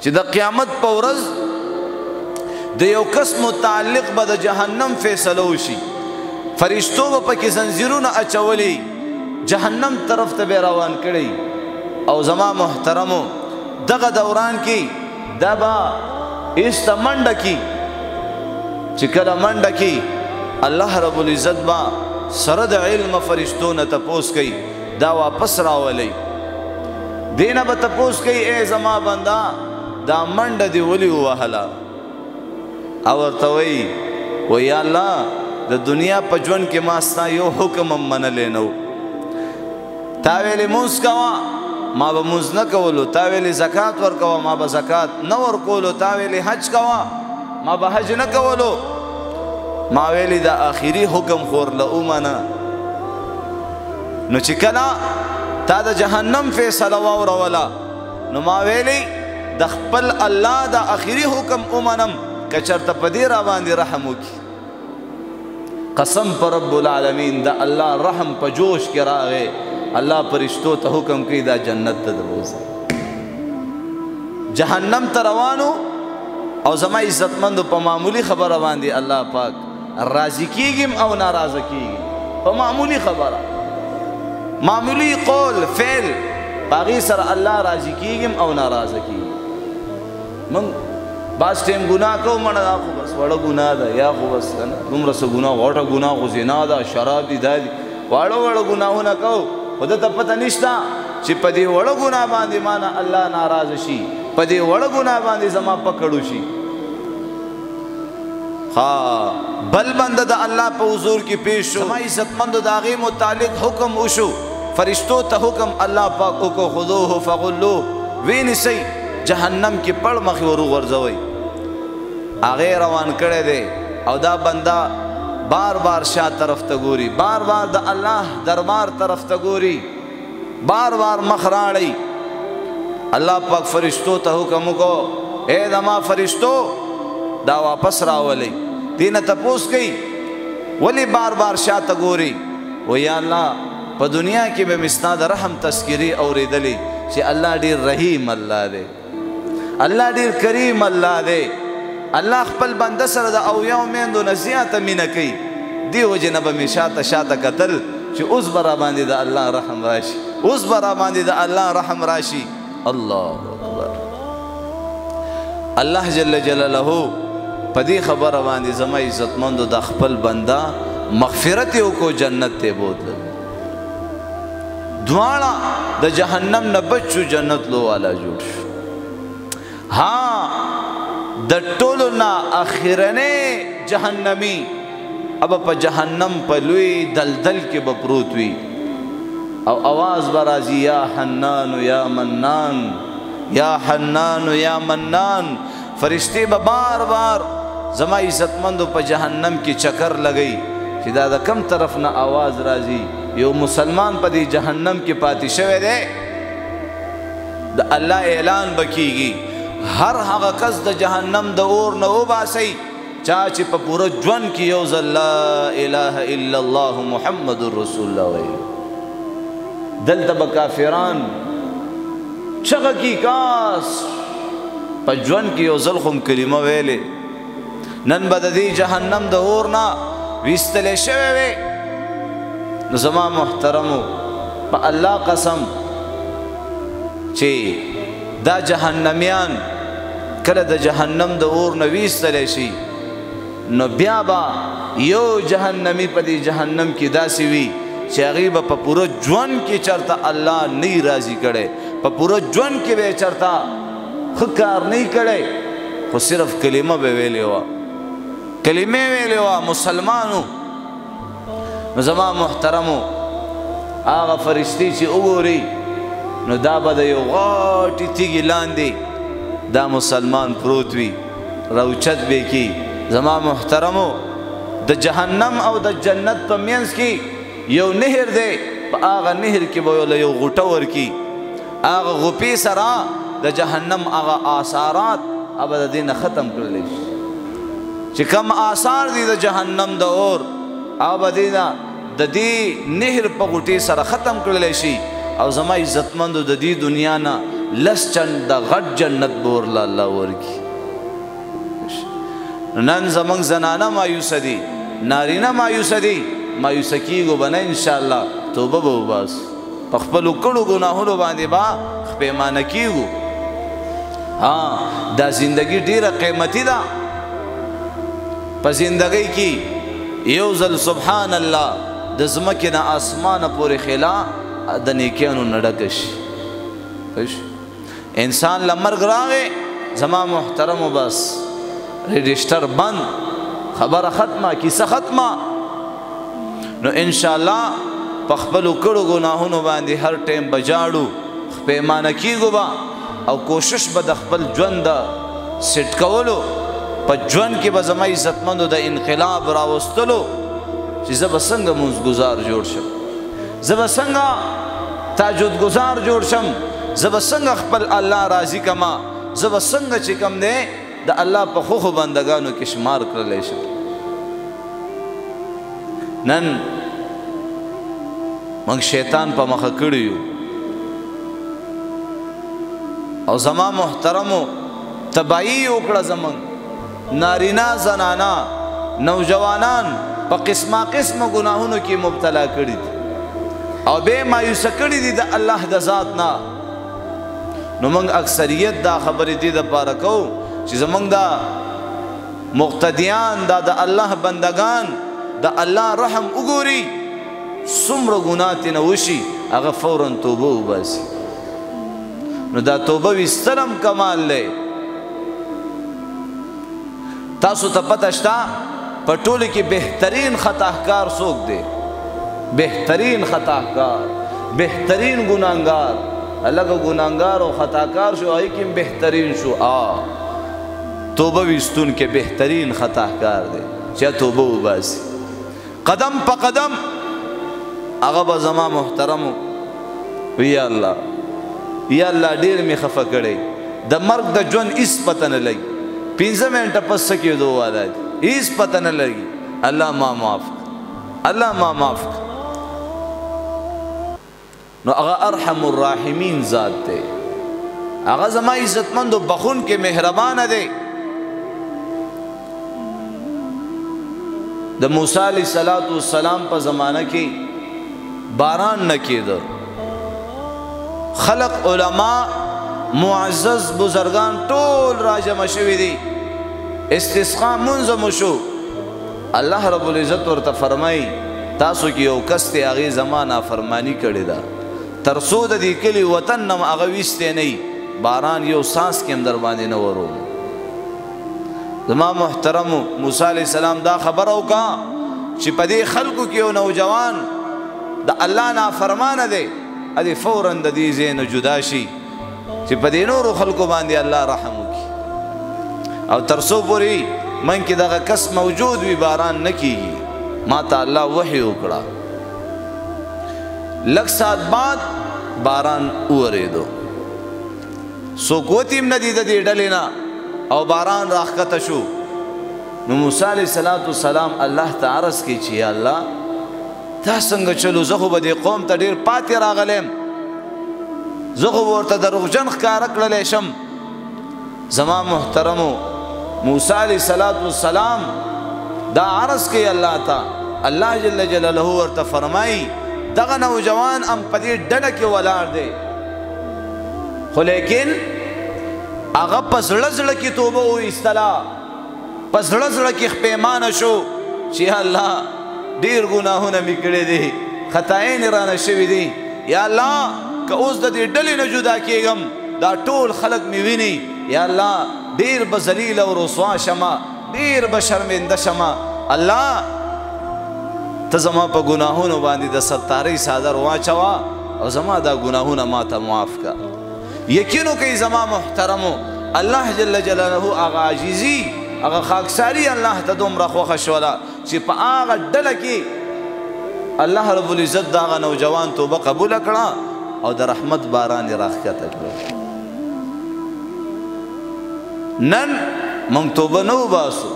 چې د قیامت په ورځ د یو کس متعلق به د جهنم فیصله وشي، فرشتو به پکې زنځیرونه اچولي، جهنم طرف ته به روان کړي. او زما محترمو دغه دوران کې دا به ایسته منډه کی، چې کله منډه کی الله رب العزت با سره د علم فرشتو نه تپوس کوي، دا واپس راولي. دینه به تپوس کوي اے زما بندا دا منډه دی ولي وهله؟ او ورته وایي و یا الله د دنیا په ژوند کې ما ستا یو حکم هم منلی نه و. تا ویلې مونځ کوه، ما به مونځ نه کولو. تا ویلې زکات ورکوه، ما به زکات نه ورکولو. تا ویلې حج کوه، ما به حج نه کولو. ما ویلې دا آخري حکم خو ورله ومنه. نو چې کله تا د جهنم فیصله واوروله نو ما ویلې د خپل الله دا آخري حکم ومنم که چېرته په دې راباندې رحم وکړي. قسم پر رب العالمین دا الله رحم په جوش کې راغی. الله فرشتو ته حکم کوي دا جنت ته دروځه. جهنم ته روانو او زما عزتمندو په معمولی خبره باندې الله پاک راضي کیږم او ناراضه کیږم. په معمولی خبره، معمولی قول فعل، باغی سره الله راضي کیږم او ناراضه کیږم. من بعض ټیم ګناه کوو، مړه دا خو بس وړه ګناه ده، یا خو بس دومره څه ګناه، غوټه ګناه خو زنا ده، شراب دي، دا دي، واړه واړه ګناهونه کوو. خو دته پته نشته چې په دې وړه ګناه باندې مانه الله ناراضه شي، په دې وړه ګناه باندې زما پکړو شي. ها بل بنده د الله په حضور کې پیش شو، زما عزتمندو د هغې متعلق حکم وشو، فرشتو ته حکم الله پاک وکړو خذوه فغلوه، وینیسئ جهنم کې پړ مخې ور وغورځوئ. هغې روان کړی دی او دا بنده بار بار شا طرف ته ګوري، بار بار د الله دربار طرف ته ګوري، بار بار مخ راړی. الله پاک فرشتو ته حکم وکړو اے زما فرشتو دا واپس راولئ. دینه تپوس کوي ولی بار بار شا ته ګوري؟ و یا الله په دنیا کې به مې ستا د رحم تذکرې اورېدلې چې الله ډېر رحیم الله دی، الله ډېر کریم الله دی. الله خپل بنده سره د اویاو میندو نه زیاته مینه کوي. دې وجې نه به مې شاته کتل چې اوس به راباندې د الله رحم راشي، اوس به راباندې د الله رحم راشي. الله اکبر. الله جل جلاله په دې خبره باندې زما عزتمندو د خپل بنده مغفرت یې وکړو، جنت ته بوتلل. دواړه د جهنم نه بچ شو، جنت لو والا جوړ شو. ها د ټولو نه اخرنی جهنمی اب په جهنم په لوی دلدل کې به پروت وي او آواز به راځي یا حنان یا منان، یا حنان یا منان. فرشتې به بار بار زما عزتمندو په جهنم کې چکر لګئی چې دا د کم طرف نه آواز راځي. یو مسلمان په دې جهنم کې پاتې شوی دی، د الله اعلان بکیږي هر هغه کس د جهنم د اور نه وباسئ چا چې په پوره ژوند کې یو ځل لا اله الا الله محمد رسول الله وایي. دلته به کافران چغه کی کاس په ژوند کې یو ځل خو کلمه ویلې، نن به د دې جهنم د اور نه ویستلی شوی وی. نو زما محترمو په الله قسم چې دا جهنمیان کله د جهنم د اور نه ویستلی شي نو بیا به یو جهنمی په دې جهنم کې داسې وي چې هغې به په پوره ژوند کې چېرته الله نه یې راضي کړی، په پوره ژوند کې به یې چېرته ښه کار نه یې کړی، خو صرف کلمه به ویلې وه، کلمې ویلې وه، مسلمانو. نو زما محترمو هغه فرشتې چې وګوري نو دا به د یو غټې تیږې لاندې دا مسلمان پروت وي، راوچت به کی. زما محترمو د جهنم او د جنت په منځ کې یو نهر دی، په هغه نهر کې به یوله یو غوټه ورکي، هغه غوپې سره د جهنم هغه آثارات هغه به د دې نه ختم کړلی شي چې کم آثار دي د جهنم د اور هغه به دې نه د دې نهر په غوټې سره ختم کړلی شي. او زما عزتمندو د دې دنیا نه لس چند دا غټ جنت بورلا اللہ ورکی. نن زمان زنانا مایوس دی، نارینا مایوس دی، مایوس کیگو بنا انشاءاللہ توبہ بہو باس پخپلو کڑو گناہونو باندے با خپیمانہ کیگو. ہاں دا زندگی ډیره قیمتی دا. پا زندگی کی یوزل سبحان اللہ د زمکینا آسمان پوری خلا د نیکیانو نڈکش. انسان لمرگ راگے زما محترم بس رجسٹر بند، خبر ختمہ کیسا ختمہ. نو انشاءاللہ پخپلو کڑو گناہونو باندی ہر ٹیم بجاڑو خپیمانہ کیگو با او کوشش با د خپل ژوند دا سیټ کولو په ژوند کې به زما عزتمندو د انقلاب راوستلو چې زه به څنګه مونځګزار جوړ شم، زه به څنګه تهجد گزار جوړ شم، زه به څنګه خپل الله راضي کما، زه به څنګه چې کوم دی د الله په خوښو بندګانو کې شمار کړلی شم. نن موږ شیطان په مخه کړي یو او زما محترمو تباہی وکړه زمونږ نارینا زنانا نوجوانان په قسمه قسمه ګناهونو کې مبتلا کړي دي او بے مایوسه کړي دي د الله د ذات نه. نو موږ اکثریت دا خبرې دې دپاره کوو چې زمونږ دا مقتدیان دا د الله بندگان د الله رحم وګوري څومره ګناه ترېنه وشي هغه فوراً توبه وباسي. نو دا توبه ویستلم کمال لے. تاسو ته پته شته په ټولو کې بهترین خطاکار څوک دی؟ بهترین خطاکار، بهترین ګناهګار. الګ ګناهګار او خطاکار شو هغې کې بهترین شو. توبه ویستون کې بهترین خطاکار دی چې توبه وباسي قدم په قدم. هغه به زما محترمو وی الله یا الله ډیر می خفه کړی د مرګ د ژوند هیڅ پته نه لګي. 15 منټه پس کېدو والا دی هیڅ پته نه لګي. الله ما معاف الله ما معاف. نو هغه ارحم الراحمین ذات دی، هغه زما عزتمندو بخون کې مهربانه دی. د موسی علیه السلام په زمانه کې باران نه کېده. خلق علماء معزز بزرگان ټول راجمع شوي دي، استسقا منظم شو. الله رب العزت ورته فرمایي تاسو کې یو کس دی هغې زما نافرماني کړې ده، تر څو د دې کلي وطن نه هغه ویستی نه باران یو سانس کې هم در باندې نه وروم. زما محترمو موسی علیه السلام دا خبره وکړه چې په دې خلکو کې یو نوجوان د الله نافرمانه دی، ادي فوراً د دې ځای نه جدا شي چې په دې نورو خلکو باندې الله رحم وکړي. او تر څو پورې من کې دغه کس موجود وي باران نه کېږي. ما ته الله وحی وکړه، لږ ساعت بعد باران وورېدو. څوک وتي هم نه دي د دې ډلې نه او باران راښکته شو. نو موسی علیه السلام الله ته عرض کړي چې یا الله دا څنګه چلو، زه خو به دې قوم ته ډېر پاتې راغلی، زه خو به ورته دروغجن ښکاره کړلی شم. زما محترمو موسی علیه السلام دا عرض کوي الله ته. الله جل جلاله ورته فرمایي دغه نوجوان هم په دې ډله کې ولاړ دی، خو لیکن هغه په زړه زړه کې توبه وایستله، په زړه زړه کې خپیمانه شو چې یا الله ډیر ګناهونه مې کړي دي، خطاین رانه شوي دي. یا الله که اوس د دې ډلې نه جدا کېږم دا ټول خلک مې ویني، یا الله ډیر به ذلیل او رسوا شمه، ډیر به شرمنده شمه. الله ته زما په ګناهونو باندې د ستارۍ څادر واچوه او زما دا ګناهونه ما ته معاف که. یقین وکئ زما محترمو الله جل جلاله هغه عاجزي هغه خاکساري الله ته دومره خوښه شوله چې په هغه ډله کې الله رب العزت د هغه نوجوان توبه قبوله کړه او د رحمت باران یې راښکته کړه. نن موږ توبه نه وباسو،